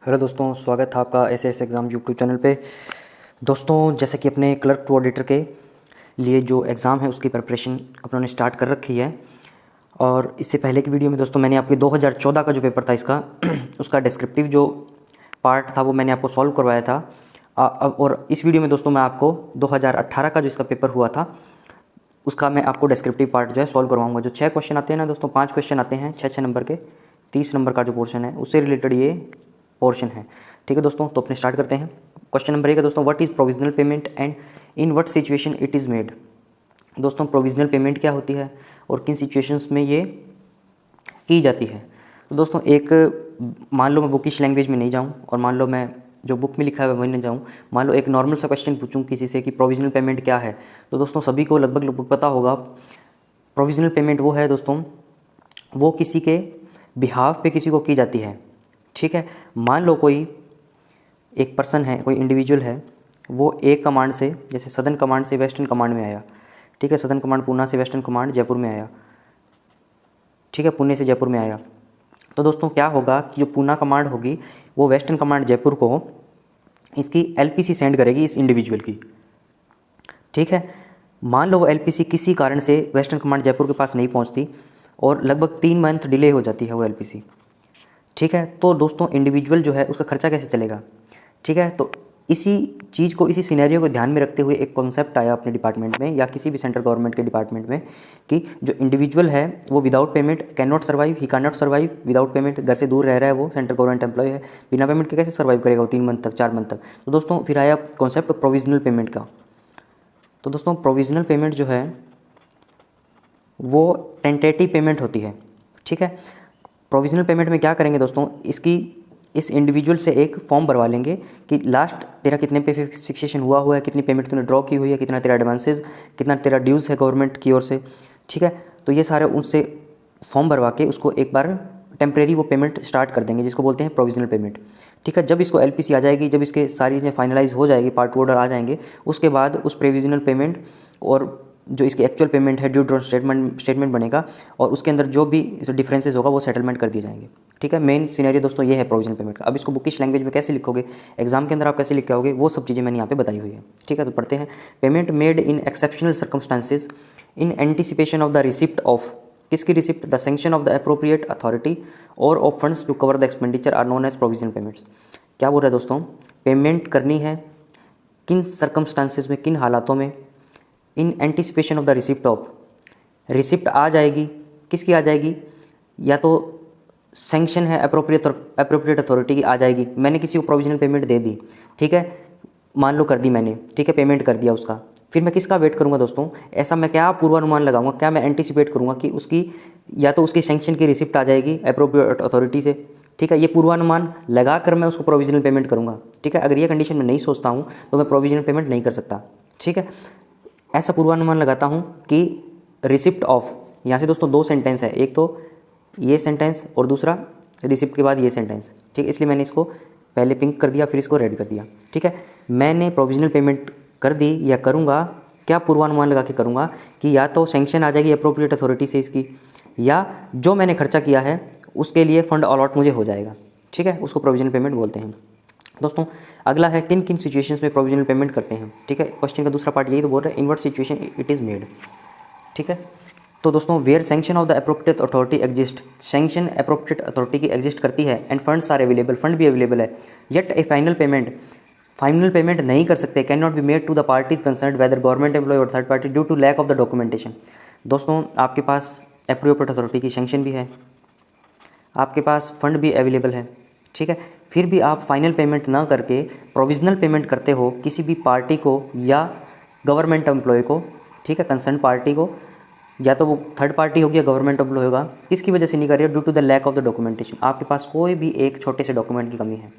Hello दोस्तों, स्वागत है आपका एसएस एग्ज़ाम यूट्यूब चैनल पे। दोस्तों, जैसे कि अपने क्लर्क टू ऑडिटर के लिए जो एग्ज़ाम है उसकी प्रिपरेशन अपनों ने स्टार्ट कर रखी है। और इससे पहले की वीडियो में दोस्तों मैंने आपके 2014 का जो पेपर था इसका उसका डिस्क्रिप्टिव जो पार्ट था वो मैंने आपको सॉल्व करवाया था। और इस वीडियो में दोस्तों मैं आपको 2018 का जो इसका पेपर हुआ था उसका मैं आपको डिस्क्रिप्टिव पार्ट जो है सॉल्व करवाऊंगा। जो 6 क्वेश्चन आते हैं ना दोस्तों, 5 क्वेश्चन आते हैं 6 नंबर के, 30 नंबर का जो पोर्शन है उससे रिलेटेड ये पोर्शन है। ठीक है दोस्तों, तो अपने स्टार्ट करते हैं। क्वेश्चन नंबर 1 है दोस्तों, what is provisional payment and in what situation it is made. दोस्तों, प्रोविजनल पेमेंट क्या होती है और किन सिचुएशंस में ये की जाती है। तो दोस्तों, एक मान लो मैं बुकिश लैंग्वेज में नहीं जाऊँ और मान लो मैं जो बुक में लिखा है वही नहीं जाऊँ, मान लो एक नॉर्मल सा क्वेश्चन पूछूं किसी से कि प्रोविजनल पेमेंट क्या है, तो दोस्तों सभी को लगभग पता होगा। प्रोविजनल पेमेंट वो है दोस्तों, वो किसी के बिहाफ पे किसी को की जाती है। ठीक है, मान लो कोई एक पर्सन है, कोई इंडिविजुअल है, वो एक कमांड से, जैसे सदर्न कमांड से वेस्टर्न कमांड में आया। ठीक है, सदर्न कमांड पूना से वेस्टर्न कमांड जयपुर में आया। ठीक है, पुणे से जयपुर में आया। तो दोस्तों क्या होगा कि जो पूना कमांड होगी वो वेस्टर्न कमांड जयपुर को इसकी एलपीसी सेंड करेगी इस इंडिविजुअल की। ठीक है, मान लो वो एलपीसी किसी कारण से वेस्टर्न कमांड जयपुर के पास नहीं पहुंचती और लगभग 3 मंथ डिले हो जाती है वो एलपीसी। ठीक है, तो दोस्तों इंडिविजुअल जो है उसका खर्चा कैसे चलेगा। ठीक है, तो इसी चीज़ को, इसी सिनेरियो को ध्यान में रखते हुए एक कॉन्सेप्ट आया अपने डिपार्टमेंट में या किसी भी सेंट्रल गवर्नमेंट के डिपार्टमेंट में कि जो इंडिविजुअल है वो without payment can not survive, he can not survive without payment. घर से दूर रह रहा है, वो सेंट्रल गवर्नमेंट एम्प्लॉय है, बिना पेमेंट के कैसे सर्वाइव करेगा वो 3 मंथ तक, 4 मंथ तक। तो दोस्तों फिर आया कॉन्सेप्ट प्रोविजनल पेमेंट का। तो दोस्तों प्रोविजनल पेमेंट जो है वो टेंटेटिव पेमेंट होती है। ठीक है, प्रोविजनल पेमेंट में क्या करेंगे दोस्तों, इस इंडिविजुअल से एक फॉर्म भरवा लेंगे कि लास्ट तेरा कितने पे फिक्सेशन हुआ है, कितनी पेमेंट तूने ड्रॉ की हुई है, कितना तेरा एडवांसेस, कितना तेरा ड्यूज़ है गवर्नमेंट की ओर से। ठीक है, तो ये सारे उनसे फॉर्म भरवा के उसको एक बार टेम्प्रेरी वो पेमेंट स्टार्ट कर देंगे, जिसको बोलते हैं प्रोविजनल पेमेंट। ठीक है, जब इसको एलपीसी आ जाएगी, जब इसके सारी चीज़ें फाइनलाइज हो जाएगी, पार्ट ऑर्डर आ जाएंगे, उसके बाद उस प्रोविजनल पेमेंट और जो इसकी एक्चुअल पेमेंट है ड्यू ड्रॉ स्टेटमेंट बनेगा और उसके अंदर जो भी डिफरेंसेस होगा वो सेटलमेंट कर दिए जाएंगे। ठीक है, मेन सिनेरियो दोस्तों ये है प्रोविजनल पेमेंट का। अब इसको बुकिश लैंग्वेज में कैसे लिखोगे, एग्जाम के अंदर आप कैसे लिख के आओगे, वो सब चीज़ें मैंने यहाँ पे बताई हुई है। ठीक है, तो पढ़ते हैं। Payment made in exceptional circumstances in anticipation of the receipt of, किसकी receipt, the sanction of the appropriate authority और of funds to cover the expenditure are known as provisional payments. क्या बोल रहा है दोस्तों, पेमेंट करनी है किन सर्कमस्टांसेस में, किन हालातों में, in anticipation of the receipt of, receipt आ जाएगी, किसकी आ जाएगी, या तो सैंक्शन है अप्रोप्रिएट अथॉरिटी की आ जाएगी। मैंने किसी को प्रोविजनल पेमेंट दे दी, ठीक है, मान लो कर दी मैंने, ठीक है, पेमेंट कर दिया उसका, फिर मैं किसका वेट करूंगा दोस्तों, ऐसा मैं क्या पूर्वानुमान लगाऊंगा, क्या मैं एंटिसिपेट करूंगा कि उसकी या तो उसकी सैंक्शन की रिसिप्ट आ जाएगी अप्रोप्रिएट अथॉरिटी से। ठीक है, ये पूर्वानुमान लगा कर मैं उसको प्रोविजनल पेमेंट करूंगा। ठीक है, अगर ये कंडीशन में नहीं सोचता हूँ तो मैं प्रोविजनल पेमेंट नहीं कर सकता। ठीक है, ऐसा पूर्वानुमान लगाता हूँ कि रिसिप्ट ऑफ, यहाँ से दोस्तों 2 सेंटेंस है, एक तो ये सेंटेंस और दूसरा रिसिप्ट के बाद ये सेंटेंस। ठीक है, इसलिए मैंने इसको पहले पिंक कर दिया फिर इसको रेड कर दिया। ठीक है, मैंने प्रोविजनल पेमेंट कर दी या करूँगा, क्या पूर्वानुमान लगा के करूँगा कि या तो सैंक्शन आ जाएगी अप्रोप्रिएट अथॉरिटी से इसकी, या जो मैंने खर्चा किया है उसके लिए फंड अलॉट मुझे हो जाएगा। ठीक है, उसको प्रोविजनल पेमेंट बोलते हैं। दोस्तों अगला है किन किन सिचुएशंस में प्रोविजनल पेमेंट करते हैं। ठीक है, क्वेश्चन का दूसरा पार्ट यही तो बोल रहा है, in what situation it is made. ठीक है, तो दोस्तों where sanction of the appropriate authority exist, sanction appropriate authority की एग्जिस्ट करती है and funds are available, fund भी अवेलेबल है, येट ए फाइनल पेमेंट नहीं कर सकते, can not be made to the parties concerned whether government employ और third party due to lack of the documentation. दोस्तों आपके पास अप्रोप्रिएट अथॉरिटी की सैंक्शन भी है, आपके पास फंड भी अवेलेबल है, ठीक है, फिर भी आप फाइनल पेमेंट ना करके प्रोविजनल पेमेंट करते हो किसी भी पार्टी को या गवर्नमेंट एम्प्लॉय को। ठीक है, कंसर्न पार्टी को, या तो वो थर्ड पार्टी होगी या गवर्नमेंट एम्प्लॉय होगा, किसकी वजह से नहीं कर रही है, due to the lack of the documentation, आपके पास कोई भी एक छोटे से डॉक्यूमेंट की कमी है।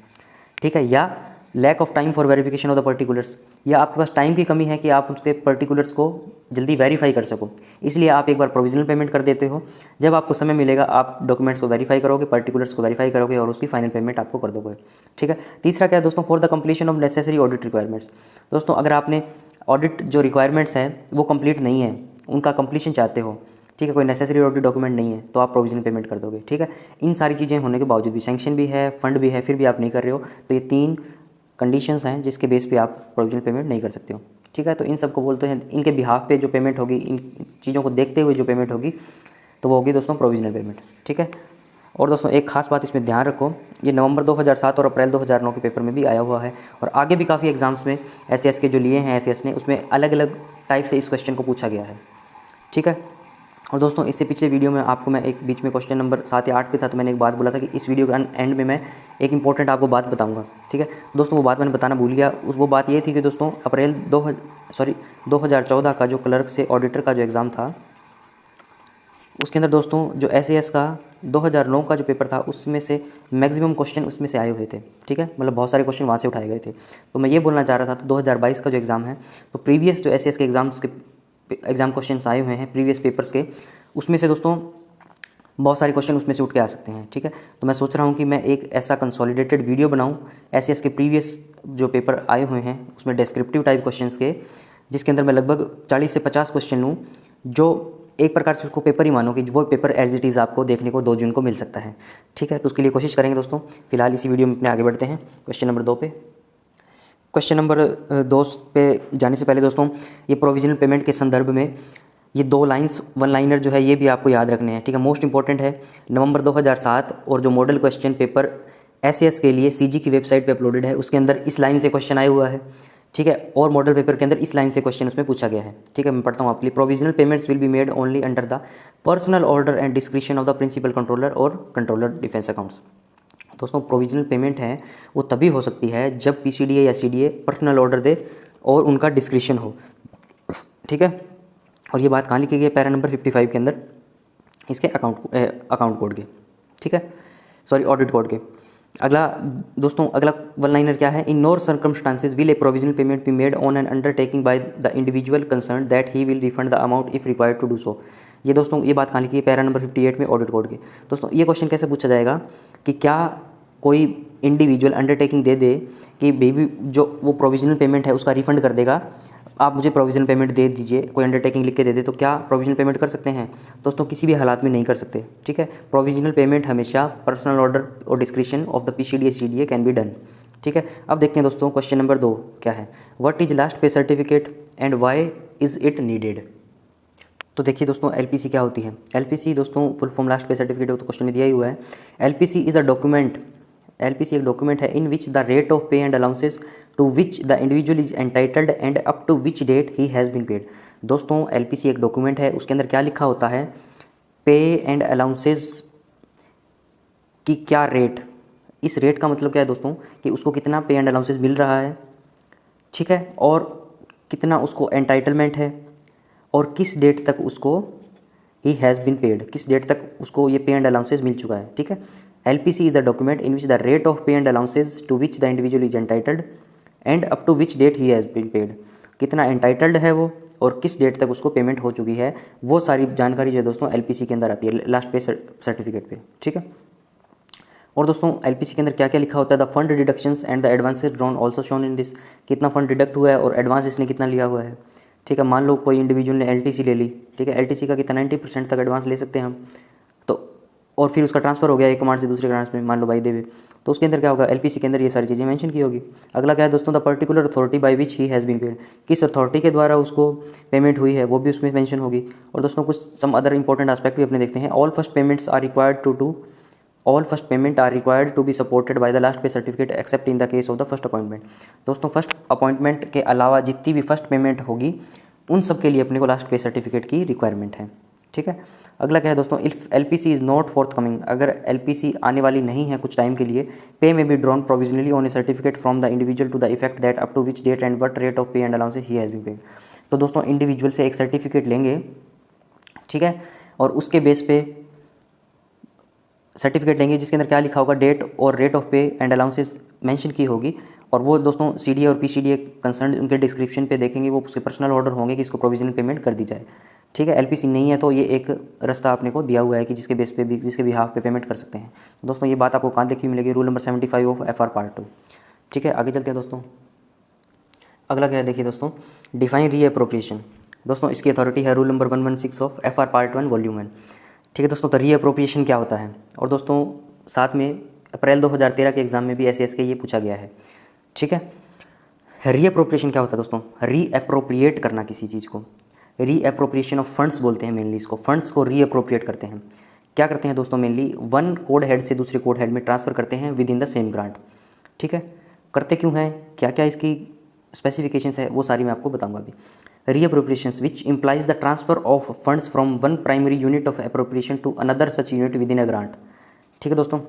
ठीक है, या lack of time for verification of the particulars, या आपके पास टाइम की कमी है कि आप उसके पर्टिकुलर्स को जल्दी वेरीफाई कर सको, इसलिए आप एक बार प्रोविजनल पेमेंट कर देते हो। जब आपको समय मिलेगा आप डॉक्यूमेंट्स को वेरीफाई करोगे, पर्टिकुलर्स को वेरीफाई करोगे और उसकी फाइनल पेमेंट आपको कर दोगे। ठीक है, तीसरा क्या है दोस्तों, for the completion of necessary audit requirements. दोस्तों अगर आपने ऑडिट जो रिक्वायरमेंट्स हैं वो कंप्लीट नहीं है, उनका कंप्लीशन चाहते हो, ठीक है, कोई नेसेसरी ऑडिट डॉक्यूमेंट नहीं है तो आप प्रोविजनल पेमेंट कर दोगे। ठीक है, इन सारी चीज़ें होने के बावजूद भी, सैंक्शन भी है, फंड भी है, फिर भी आप नहीं कर रहे हो, तो ये 3 कंडीशंस हैं जिसके बेस पे आप प्रोविजनल पेमेंट नहीं कर सकते हो। ठीक है, तो इन सबको बोलते हैं, इनके बिहाफ पे जो पेमेंट होगी, इन चीज़ों को देखते हुए जो पेमेंट होगी तो वो होगी दोस्तों प्रोविजनल पेमेंट। ठीक है, और दोस्तों एक खास बात इसमें ध्यान रखो, ये नवंबर 2007 और अप्रैल 2009 के पेपर में भी आया हुआ है, और आगे भी काफ़ी एग्जाम्स में एसएएस के जो लिए हैं एसएएस ने, उसमें अलग अलग टाइप से इस क्वेश्चन को पूछा गया है। ठीक है, और दोस्तों इससे पिछले वीडियो में आपको मैं एक बीच में क्वेश्चन नंबर 7 या 8 पे था, तो मैंने एक बात बोला था कि इस वीडियो के एंड में मैं एक इंपॉर्टेंट आपको बात बताऊंगा। ठीक है दोस्तों, वो बात मैंने बताना भूल गया। वो बात ये थी कि दोस्तों 2014 का जो क्लर्क से ऑडिटर का जो एग्ज़ाम था, उसके अंदर दोस्तों जो एसएएस का 2009 का जो पेपर था, उसमें से मैक्सिमम क्वेश्चन उसमें से आए हुए थे। ठीक है, मतलब बहुत सारे क्वेश्चन वहाँ से उठाए गए थे। तो मैं ये बोलना चाह रहा था, तो 2022 का जो एग्ज़ाम है, तो प्रीवियस जो एसएएस के एग्ज़ाम क्वेश्चंस आए हुए हैं प्रीवियस पेपर्स के, उसमें से दोस्तों बहुत सारे क्वेश्चन उसमें से उठ के आ सकते हैं। ठीक है, तो मैं सोच रहा हूँ कि मैं एक ऐसा कंसोलिडेटेड वीडियो बनाऊँ एसएएस के प्रीवियस जो पेपर आए हुए हैं उसमें डिस्क्रिप्टिव टाइप क्वेश्चंस के, जिसके अंदर मैं लगभग 40 से 50 क्वेश्चन लूँ, जो एक प्रकार से उसको पेपर ही मानो कि वो पेपर एज इट इज़ आपको देखने को 2 जून को मिल सकता है। ठीक है, तो उसके लिए कोशिश करेंगे दोस्तों। फिलहाल इसी वीडियो में अपने आगे बढ़ते हैं क्वेश्चन नंबर 2 पे। क्वेश्चन नंबर 2 पे जाने से पहले दोस्तों, ये प्रोविजनल पेमेंट के संदर्भ में ये 2 लाइन्स 1 लाइनर जो है ये भी आपको याद रखने हैं। ठीक है, मोस्ट इंपॉर्टेंट है। नवंबर 2007 और जो मॉडल क्वेश्चन पेपर एसएएस के लिए सीजी की वेबसाइट पे अपलोडेड है, उसके अंदर इस लाइन से क्वेश्चन आया हुआ है। ठीक है, और मॉडल पेपर के अंदर इस लाइन से क्वेश्चन उसमें पूछा गया है। ठीक है, मैं पढ़ता हूँ आपके लिए। Provisional payments will be made only under the personal order and description of the principal controller और कंट्रोलर डिफेंस अकाउंट्स। दोस्तों प्रोविजनल पेमेंट है वो तभी हो सकती है जब पीसीडीए या सीडीए पर्सनल ऑर्डर दे और उनका डिस्क्रिप्शन हो। ठीक है, और ये बात कहाँ लिखी गई है? पैरा नंबर 55 के अंदर, इसके अकाउंट कोड के। ठीक है, सॉरी ऑडिट कोड के। अगला दोस्तों, अगला 1 लाइनर क्या है? In no circumstances will a provisional payment be made on an undertaking by the individual concern that he will refund the amount if required to do so. ये दोस्तों ये बात कहाँ लिखी है? पैरा नंबर 58 में ऑडिट कोड के। दोस्तों ये क्वेश्चन कैसे पूछा जाएगा कि क्या कोई इंडिविजुअल अंडरटेकिंग दे दे कि बेबी जो वो प्रोविजनल पेमेंट है उसका रिफंड कर देगा, आप मुझे प्रोविजनल पेमेंट दे दीजिए, कोई अंडरटेकिंग लिख के दे दे, तो क्या प्रोविजनल पेमेंट कर सकते हैं? दोस्तों किसी भी हालात में नहीं कर सकते। ठीक है, प्रोविजनल पेमेंट हमेशा पर्सनल ऑर्डर और description of the PCDA CDA can be done. ठीक है, अब देखते हैं दोस्तों क्वेश्चन नंबर 2 क्या है? What is last pay certificate and why is it needed? तो देखिए दोस्तों एलपीसी क्या होती है? एलपीसी दोस्तों full form last pay certificate, तो क्वेश्चन में दिया ही हुआ है। LPC is a document, LPC एक डॉक्यूमेंट है in which the rate of pay and allowances to which the individual is entitled and up to which date he has been paid. दोस्तों LPC एक document है, उसके अंदर क्या लिखा होता है? पे एंड अलाउंसेस की क्या रेट, इस रेट का मतलब क्या है दोस्तों कि उसको कितना पे एंड अलाउंसेस मिल रहा है। ठीक है, और कितना उसको एंटाइटलमेंट है और किस डेट तक उसको ही हैज़ बीन पेड, किस डेट तक उसको ये पे एंड अलाउंसेस मिल चुका है। ठीक है, LPC is a document in which the rate of pay and allowances to which the individual is entitled and up to which date he has been paid, कितना एंटाइटल्ड है वो और किस डेट तक उसको पेमेंट हो चुकी है, वो सारी जानकारी जो है दोस्तों LPC के अंदर आती है, लास्ट पे सर्टिफिकेट पे। ठीक है, और दोस्तों LPC के अंदर क्या क्या लिखा होता है? The fund deductions and the advances drawn also shown in this, कितना फंड डिडक्ट हुआ है और एडवांस इसने कितना लिया हुआ है। ठीक है, मान लो कोई इंडिविजुअल ने LTC ले ली, ठीक है, LTC का कितना 90% तक एडवांस ले सकते हैं हम, तो और फिर उसका ट्रांसफर हो गया एक अमाउंट से दूसरे अकाउंट में, मान लो भाई देवे, तो उसके अंदर क्या होगा? LPC के अंदर ये सारी चीज़ें मेंशन की होगी। अगला क्या है दोस्तों? The particular authority by which he has been paid, किस अथॉरिटी के द्वारा उसको पेमेंट हुई है वो भी उसमें मेंशन होगी। और दोस्तों कुछ सम अदर इंपॉर्टेंट एस्पेक्ट भी अपने देखते हैं। All first payments are required to be supported by the last pay certificate except in the case of the first appointment. दोस्तों फर्स्ट अपॉइंटमेंट के अलावा जितनी भी फर्स्ट पेमेंट होगी उन सब के लिए अपने को लास्ट पे सर्टिफिकेट की रिक्वायरमेंट है। ठीक है, अगला क्या है दोस्तों? If LPC is not fourth coming, अगर LPC आने वाली नहीं है कुछ टाइम के लिए, pay may be drawn provisionally on a certificate from the individual to the effect that up to which date and what rate of pay and allowances he has been paid. तो दोस्तों individual से एक certificate लेंगे, ठीक है, और उसके base पे सर्टिफिकेट लेंगे जिसके अंदर क्या लिखा होगा? डेट और rate of pay and allowances mention की होगी, और वो दोस्तों सीडीए और पीसीडीए कंसर्न उनके डिस्क्रिप्शन पे देखेंगे, वो उसके पर्सनल ऑर्डर होंगे कि इसको प्रोविजनल पेमेंट कर दी जाए। ठीक है, LPC नहीं है तो ये एक रास्ता आपने को दिया हुआ है कि जिसके बेस पे भी, जिसके बिहाफ पे पेमेंट कर सकते हैं। दोस्तों ये बात आपको कहाँ देखी मिलेगी? Rule number 75 of FR part 2। ठीक है, आगे चलते हैं दोस्तों। अगला क्या है देखिए दोस्तों? Define reappropriation. दोस्तों इसकी अथॉरिटी है rule number 116 of FR part 1 volume 1। ठीक है दोस्तों, तो रीअप्रोप्रिएशन क्या होता है। और दोस्तों साथ में अप्रैल 2013 के एग्ज़ाम में भी SAS के ये पूछा गया है। ठीक है, रीअप्रोप्रिएशन क्या होता है दोस्तों, रीअप्रोप्रिएट करना किसी चीज़ को, रीअप्रोप्रिएशन ऑफ फंड्स बोलते हैं मेनली इसको, फंड्स को रीअप्रोप्रिएट करते हैं। क्या करते हैं दोस्तों, मेनली वन कोड हेड से दूसरे कोड हेड में ट्रांसफ़र करते हैं with in the same grant. ठीक है, करते क्यों हैं, क्या क्या इसकी स्पेसिफिकेशंस है, वो सारी मैं आपको बताऊंगा अभी। Reappropriations which implies the transfer of funds from one primary unit of appropriation to another such unit within a grant. ठीक है दोस्तों,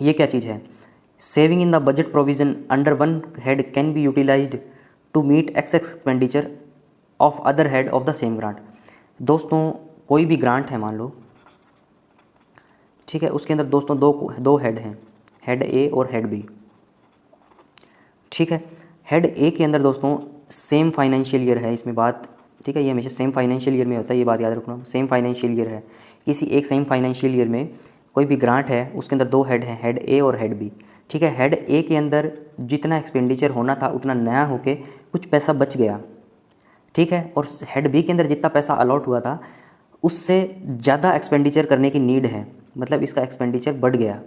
ये क्या चीज़ है, saving in the budget provision under one head can be utilised to meet expenditure of other head of the same grant. दोस्तों कोई भी ग्रांट है मान लो, ठीक है, उसके अंदर दोस्तों दो हेड हैं, हेड ए और हेड बी। ठीक है, हेड ए के अंदर दोस्तों सेम फाइनेंशियल ईयर है, इसमें बात, ठीक है, ये हमेशा सेम फाइनेंशियल ईयर में होता है, ये बात याद रखना, सेम फाइनेंशियल ईयर है। किसी एक सेम फाइनेंशियल ईयर में कोई भी ग्रांट है, उसके अंदर दो हेड हैं, हेड ए और हेड बी। ठीक है, हेड ए के अंदर जितना एक्सपेंडिचर होना था उतना नया होके कुछ पैसा बच गया। ठीक है, और हेड बी के अंदर जितना पैसा अलॉट हुआ था उससे ज़्यादा एक्सपेंडिचर करने की नीड है, मतलब इसका एक्सपेंडिचर बढ़ गया।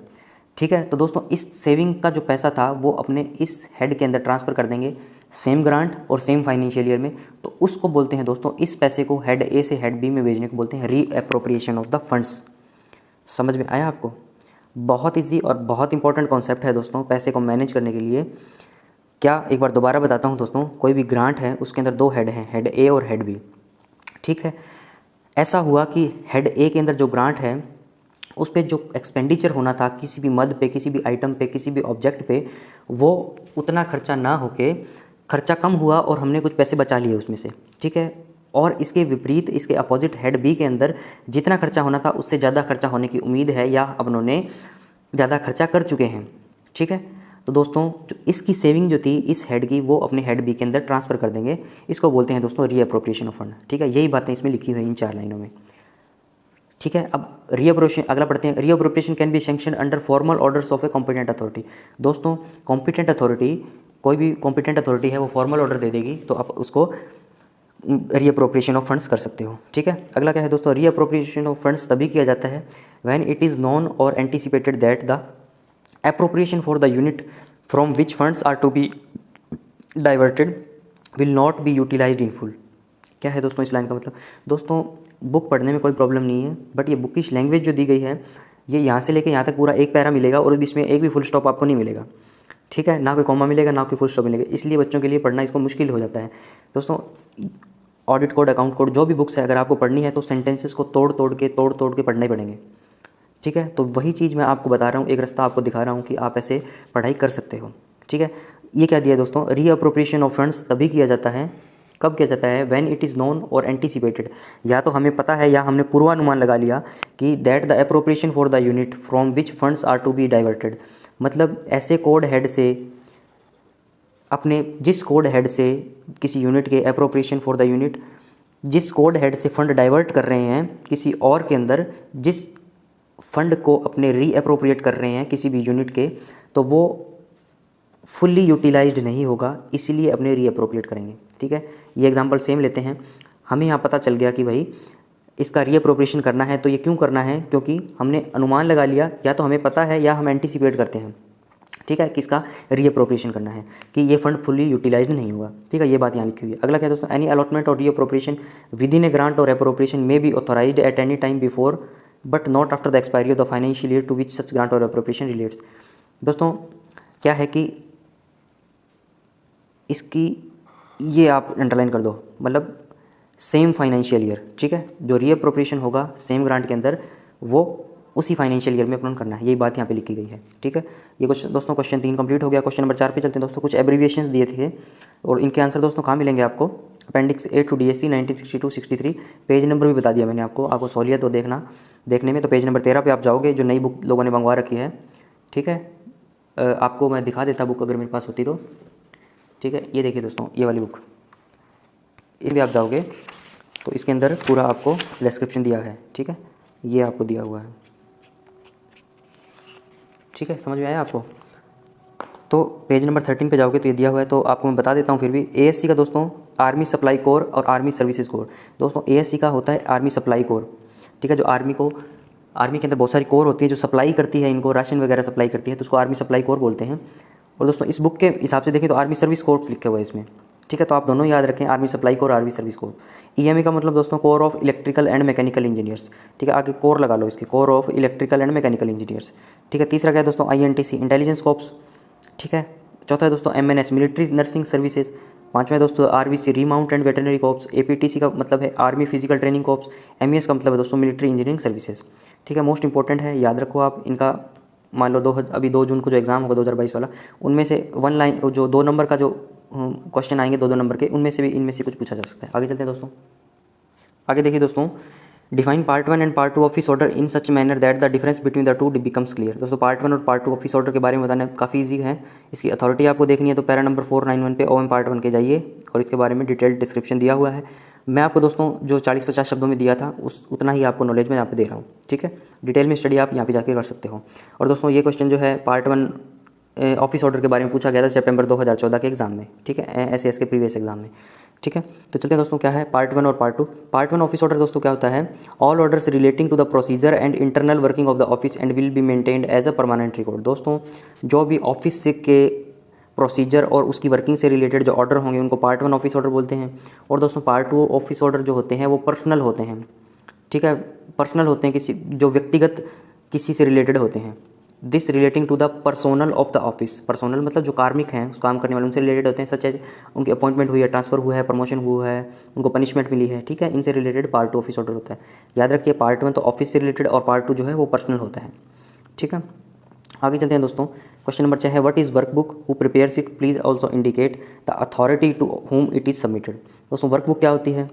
ठीक है, तो दोस्तों इस सेविंग का जो पैसा था वो अपने इस हेड के अंदर ट्रांसफ़र कर देंगे सेम ग्रांट और सेम फाइनेंशियल ईयर में, तो उसको बोलते हैं दोस्तों, इस पैसे को हेड ए से हेड बी में भेजने को बोलते हैं रीअप्रोप्रिएशन ऑफ द फंड्स। समझ में आया आपको, बहुत ईजी और बहुत इंपॉर्टेंट कॉन्सेप्ट है दोस्तों पैसे को मैनेज करने के लिए। क्या, एक बार दोबारा बताता हूँ दोस्तों, कोई भी ग्रांट है उसके अंदर दो हेड हैं, हेड ए और हेड बी। ठीक है, ऐसा हुआ कि हेड ए के अंदर जो ग्रांट है उस पर जो एक्सपेंडिचर होना था किसी भी मद पे, किसी भी आइटम पे, किसी भी ऑब्जेक्ट पे, वो उतना खर्चा ना होके खर्चा कम हुआ और हमने कुछ पैसे बचा लिए उसमें से। ठीक है, और इसके विपरीत, इसके अपोजिट हेड बी के अंदर जितना खर्चा होना था उससे ज़्यादा खर्चा होने की उम्मीद है या अब उन्होंने ज़्यादा खर्चा कर चुके हैं। ठीक है, तो दोस्तों जो इसकी सेविंग जो थी इस हेड की, वो अपने हेड बी के अंदर ट्रांसफ़र कर देंगे, इसको बोलते हैं दोस्तों रीअप्रोप्रिएशन ऑफ फंड। ठीक है, यही बातें इसमें लिखी हुई इन 4 लाइनों में। ठीक है, अब रीअप्रोप्रिएशन अगला पढ़ते हैं। Reappropriation can be sanction under formal orders of a competent authority. दोस्तों कॉम्पिटेंट अथॉरिटी, कोई भी कॉम्पिटेंट अथॉरिटी है वो फॉर्मल ऑर्डर दे देगी तो आप उसको रीअप्रोप्रिएशन ऑफ फंड्स कर सकते हो। ठीक है, अगला क्या है दोस्तों, रीअप्रोप्रिएशन ऑफ फंड्स तभी किया जाता है व्हेन इट इज़ नॉन और anticipated that the appropriation for the unit from which funds are to be diverted will not be utilized in full। क्या है दोस्तों इस लाइन का मतलब, दोस्तों बुक पढ़ने में कोई प्रॉब्लम नहीं है, बट ये बुक की लैंग्वेज जो दी गई है ये यहाँ से लेके यहाँ तक पूरा एक पैरा मिलेगा और इसमें एक भी फुल स्टॉप आपको नहीं मिलेगा। ठीक है, ना कोई कॉमा मिलेगा ना कोई फुल स्टॉप मिलेगा, इसलिए बच्चों के लिए पढ़ना इसको मुश्किल हो जाता है। दोस्तों ऑडिट कोड, अकाउंट कोड, जो भी बुक्स है अगर आपको पढ़नी है तो सेंटेंसेस को तोड़ तोड़ के पढ़ने ही पड़ेंगे। ठीक है, तो वही चीज़ मैं आपको बता रहा हूँ, एक रास्ता आपको दिखा रहा हूँ कि आप ऐसे पढ़ाई कर सकते हो। ठीक है, ये क्या दिया दोस्तों, रीअप्रोप्रिएशन ऑफ फंड्स तभी किया जाता है, कब किया जाता है, व्हेन इट इज़ नोन और एंटिसिपेटेड, या तो हमें पता है या हमने पूर्वानुमान लगा लिया कि that the appropriation for the unit from which funds are to be diverted, मतलब ऐसे कोड हेड से, अपने जिस कोड हेड से किसी यूनिट के अप्रोप्रिएशन फॉर द यूनिट, जिस कोड हेड से फंड डाइवर्ट कर रहे हैं किसी और के अंदर, जिस फंड को अपने रीअप्रोप्रिएट कर रहे हैं किसी भी यूनिट के, तो वो फुल्ली यूटिलाइज्ड नहीं होगा, इसीलिए अपने रीअप्रोप्रिएट करेंगे। ठीक है, ये एग्जांपल सेम लेते हैं, हमें यहाँ पता चल गया कि भाई इसका रीअप्रोप्रिएशन करना है, तो ये क्यों करना है, क्योंकि हमने अनुमान लगा लिया, या तो हमें पता है या हम एंटिसिपेट करते हैं। ठीक है, किसका रीअप्रोप्रिएशन करना है कि ये फंड फुल्ली यूटिलाइज्ड नहीं होगा। ठीक है, ये बात यहाँ लिखी हुई है। अगला क्या है दोस्तों, एनी अलॉटमेंट और reappropriation within a grant और appropriation may be authorised at any time before but not after the expiry of the financial year to which such grant और अप्रोप्रिएशन रिलेट्स। दोस्तों क्या है कि इसकी ये आप अंडरलाइन कर दो, मतलब सेम फाइनेंशियल ईयर। ठीक है, जो रीअप्रोप्रिएशन होगा सेम ग्रांट के अंदर वो उसी फाइनेंशियल ईयर में अपलोड करना है, यही बात यहाँ पे लिखी गई है। ठीक है, ये कुछ दोस्तों क्वेश्चन 3 कंप्लीट हो गया। क्वेश्चन नंबर 4 पे चलते हैं दोस्तों। कुछ एब्रीविएशंस दिए थे और इनके आंसर दोस्तों कहाँ मिलेंगे आपको, appendix A to DSC 1962-63, page number भी बता दिया मैंने आपको सहूलियत हो देखने में। तो पेज नंबर 13 पे आप जाओगे, जो नई बुक लोगों ने मंगवा रखी है। ठीक है, आपको मैं दिखा देता बुक अगर मेरे पास होती तो। ठीक है, ये देखिए दोस्तों, ये वाली बुक, इसमें आप जाओगे तो इसके अंदर पूरा आपको डिस्क्रिप्शन दिया है। ठीक है, ये आपको दिया हुआ है। ठीक है, समझ में आया आपको। तो पेज नंबर 13 पे जाओगे तो ये दिया हुआ है, तो आपको मैं बता देता हूँ फिर भी। ASC का दोस्तों आर्मी सप्लाई कोर और आर्मी सर्विसेज कोर। दोस्तों ASC का होता है आर्मी सप्लाई कोर, ठीक है, जो आर्मी के अंदर बहुत सारी कोर होती है जो सप्लाई करती है, इनको राशन वगैरह सप्लाई करती है, तो उसको आर्मी सप्लाई कोर बोलते हैं। और दोस्तों इस बुक के हिसाब से देखें तो आर्मी सर्विस कोर्प्स लिखे हुए हैं इसमें, ठीक है, तो आप दोनों याद रखें, army supply core, army service corps. EME का मतलब दोस्तों core of electrical and mechanical engineers, ठीक है, आगे कोर लगा लो इसके, core of electrical and mechanical engineers, ठीक है। तीसरा क्या है दोस्तों INTC इंटेलिजेंस कॉर्प्स, ठीक है। चौथा है दोस्तों MNS मिलिट्री नर्सिंग सर्विसेज। पांचवा है दोस्तों RVC remount and veterinary corps. APTC का मतलब है army physical training corps. MES का मतलब है दोस्तों मिलिट्री इंजीनियरिंग सर्विसेज, ठीक है। मोस्ट इंपॉर्टेंट है, याद रखो आप इनका। मान लो अभी 2 जून को जो एग्ज़ाम होगा 2022 वाला, उनमें से 1 लाइन जो 2 नंबर का जो क्वेश्चन आएंगे 2 नंबर के, उनमें से भी इनमें से कुछ पूछा जा सकता है। आगे चलते हैं दोस्तों। आगे देखिए दोस्तों, define part 1 and part 2 office order in such manner that the difference between the two becomes clear. दोस्तों पार्ट 1 और पार्ट 2 ऑफिस ऑर्डर के बारे में बताना काफ़ी ईजी है। इसकी अथॉरिटी आपको देखनी है तो पैरा नंबर 491 पे OM पार्ट 1 के जाइए और इसके बारे में डिटेल्ड डिस्क्रिप्शन दिया हुआ है। मैं आपको दोस्तों जो 40-50 शब्दों में दिया था उतना ही आपको नॉलेज में यहाँ पे दे रहा हूँ, ठीक है। डिटेल में स्टडी आप यहाँ पे जाके कर सकते हो। और दोस्तों ये क्वेश्चन जो है पार्ट 1 ऑफिस ऑर्डर के बारे में पूछा गया था सितंबर 2014 के एग्जाम में, ठीक है, SAS के प्रीवियस एग्जाम में, ठीक है। तो चलते हैं दोस्तों, क्या है पार्ट 1 और पार्ट 2। पार्ट 1 ऑफिस ऑर्डर दोस्तों क्या होता है, all orders relating to the procedure and internal working of the office and will be maintained as a permanent record. दोस्तों जो भी ऑफिस के प्रोसीजर और उसकी वर्किंग से रिलेटेड जो ऑर्डर होंगे उनको पार्ट 1 ऑफिस ऑर्डर बोलते हैं। और दोस्तों पार्ट 2 ऑफिस ऑर्डर जो होते हैं वो पर्सनल होते हैं, ठीक है, पर्सनल होते हैं, किसी जो व्यक्तिगत किसी से रिलेटेड होते हैं। This relating to the personnel of the office, personnel मतलब जो कार्मिक हैं, उस काम करने वाले, उनसे रिलेटेड होते हैं, सच एज उनकी अपॉइंटमेंट हुई है, ट्रांसफर हुआ है, प्रमोशन हुआ है, उनको पनिशमेंट मिली है, ठीक है, इनसे रिलेटेड पार्ट 2 ऑफिस ऑर्डर होता है। याद रखिए पार्ट 1 तो ऑफिस से रिलेटेड और पार्ट 2 जो है वो पर्सनल होता है, ठीक है। आगे चलते हैं दोस्तों। क्वेश्चन नंबर 6 है what is workbook, who prepares it, please also indicate the authority to whom it is submitted. दोस्तों वर्कबुक क्या होती है,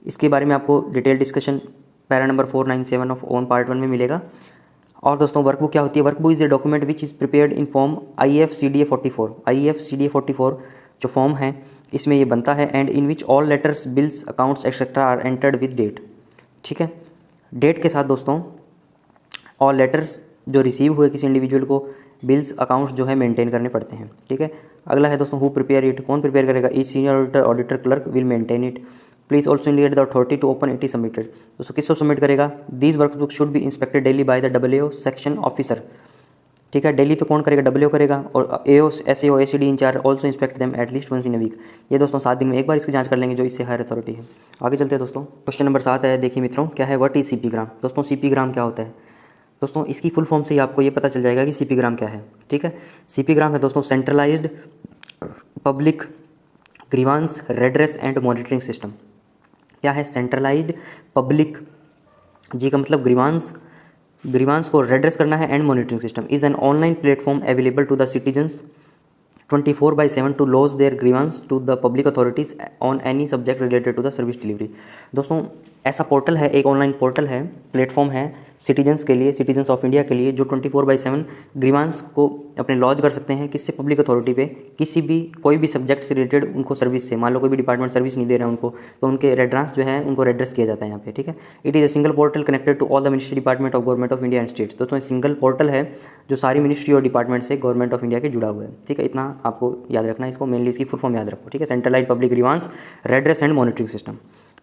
इसके बारे में आपको detail discussion para number 497 of OM part 1 में मिलेगा। और दोस्तों वर्कबुक क्या होती है, workbook is a document which is prepared in form IFCDA 44। IFCDA 44 जो फॉर्म है इसमें ये बनता है, and in which all letters bills accounts etcetera are entered with date, ठीक है, डेट के साथ दोस्तों ऑल लेटर्स जो रिसीव हुए किसी इंडिविजुअल को, बिल्स अकाउंट्स जो है मेंटेन करने पड़ते हैं, ठीक है। अगला है दोस्तों हु प्रिपेयर इट, कौन प्रिपेयर करेगा, e senior auditor, auditor clerk will maintain it, please also indicate the authority to open it is submitted. दोस्तों किसको सबमिट करेगा, these workbook should be inspected daily by the WO section officer, ठीक है, daily तो कौन करेगा, WO करेगा, और AO SAO ACD incharge also inspect them at least once in a week. ये दोस्तों 7 दिन में एक बार इसकी जांच कर लेंगे जो इससे हायर अथॉरिटी है। आगे चलते हैं दोस्तों, क्वेश्चन नंबर 7 है, देखिए मित्रों क्या है, व्हाट इज CP ग्राम। दोस्तों CP ग्राम क्या होता है, दोस्तों इसकी फुल फॉर्म से ही आपको ये पता चल जाएगा कि CP ग्राम क्या है, ठीक है। CP ग्राम है दोस्तों centralised public grievance redress and monitoring system. क्या है, सेंट्रलाइज्ड पब्लिक, जी का मतलब ग्रीवांस को रेड्रेस करना है, and monitoring system is an online platform available to the citizens 24/7 to lodge their grievance to the public authorities on any subject related to the service delivery. दोस्तों ऐसा portal है, एक online portal है, platform है citizens के लिए, citizens of India के लिए, जो 24/7 ग्रीवांस को अपने लॉज कर सकते हैं, किससे, पब्लिक अथॉरिटी पे, किसी भी कोई भी सब्जेक्ट से रिलेटेड उनको सर्विस से, मान लो कोई भी डिपार्टमेंट सर्विस नहीं दे रहे हैं उनको, तो उनके रेड्रांस जो है उनको रेड्रेस किया जाता है यहाँ पे, ठीक है। It is a single portal connected to all the ministry department of government of India and states. दोस्तों सिंगल पोर्टल है जो सारी मिनिस्ट्री और डिपार्टमेंट से गवर्नमेंट ऑफ इंडिया के जुड़ा हुआ है, ठीक है, इतना आपको याद रखना है, इसको मेनली इसकी फुल फॉर्म याद रखो, ठीक है, centralised public grievance redress and monitoring system,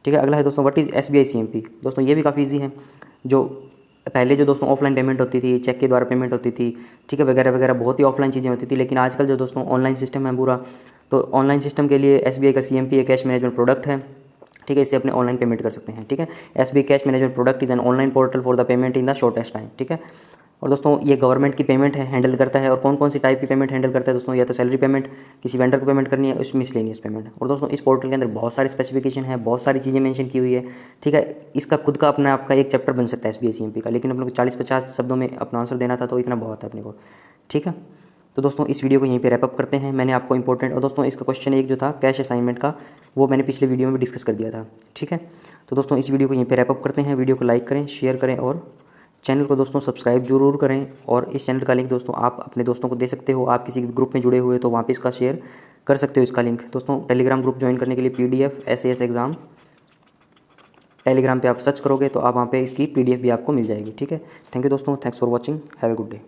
ठीक है। अगला है दोस्तों व्हाट इज़ SBI CMP। दोस्तों ये भी काफ़ी ईजी है, जो पहले जो दोस्तों ऑफलाइन पेमेंट होती थी, चेक के द्वारा पेमेंट होती थी, ठीक है, वगैरह वगैरह बहुत ही ऑफलाइन चीज़ें होती थी, लेकिन आजकल जो दोस्तों ऑनलाइन सिस्टम है पूरा, तो ऑनलान सिस्टम के लिए SBI का CMP एक कैश मैनेजमेंट प्रोडक्ट है, ठीक है, इससे अपने ऑनलाइन पेमेंट कर सकते हैं, ठीक है। SBI cash management product is an online portal for the payment in the shortest time, ठीक है। और दोस्तों ये गवर्नमेंट की पेमेंट है हैंडल करता है, और कौन कौन सी टाइप की पेमेंट हैंडल करता है दोस्तों, या तो सैलरी पेमेंट, किसी वेंडर को पेमेंट करनी है, उस मिसलेनियस पेमेंट। और दोस्तों इस पोर्टल के अंदर बहुत सारी स्पेसिफिकेशन है, बहुत सारी चीज़ें मेंशन की हुई है, ठीक है। इसका खुद का अपना आपका एक चैप्टर बन सकता है SBI CMP का, लेकिन अपने को 40-50 शब्दों में अपना आंसर देना था, तो इतना बहुत है अपने को, ठीक है। तो दोस्तों इस वीडियो को यहीं पे रैपअप करते हैं। मैंने आपको इंपॉर्टेंट, और दोस्तों इसका क्वेश्चन एक जो था कैश असाइनमेंट का, वो मैंने पिछले वीडियो में भी डिस्कस कर दिया था, ठीक है। तो दोस्तों इस वीडियो को यहीं पे रैपअप करते हैं। वीडियो को लाइक करें, शेयर करें, और चैनल को दोस्तों सब्सक्राइब जरूर करें। और इस चैनल का लिंक दोस्तों आप अपने दोस्तों को दे सकते हो, आप किसी ग्रुप में जुड़े हुए तो वहाँ पे इसका शेयर कर सकते हो इसका लिंक। दोस्तों टेलीग्राम ग्रुप ज्वाइन करने के लिए PDF SAS एग्ज़ाम टेलीग्राम पे आप सर्च करोगे तो आप वहाँ पे इसकी PDF भी आपको मिल जाएगी, ठीक है। थैंक यू दोस्तों, thanks for watching, have a good day.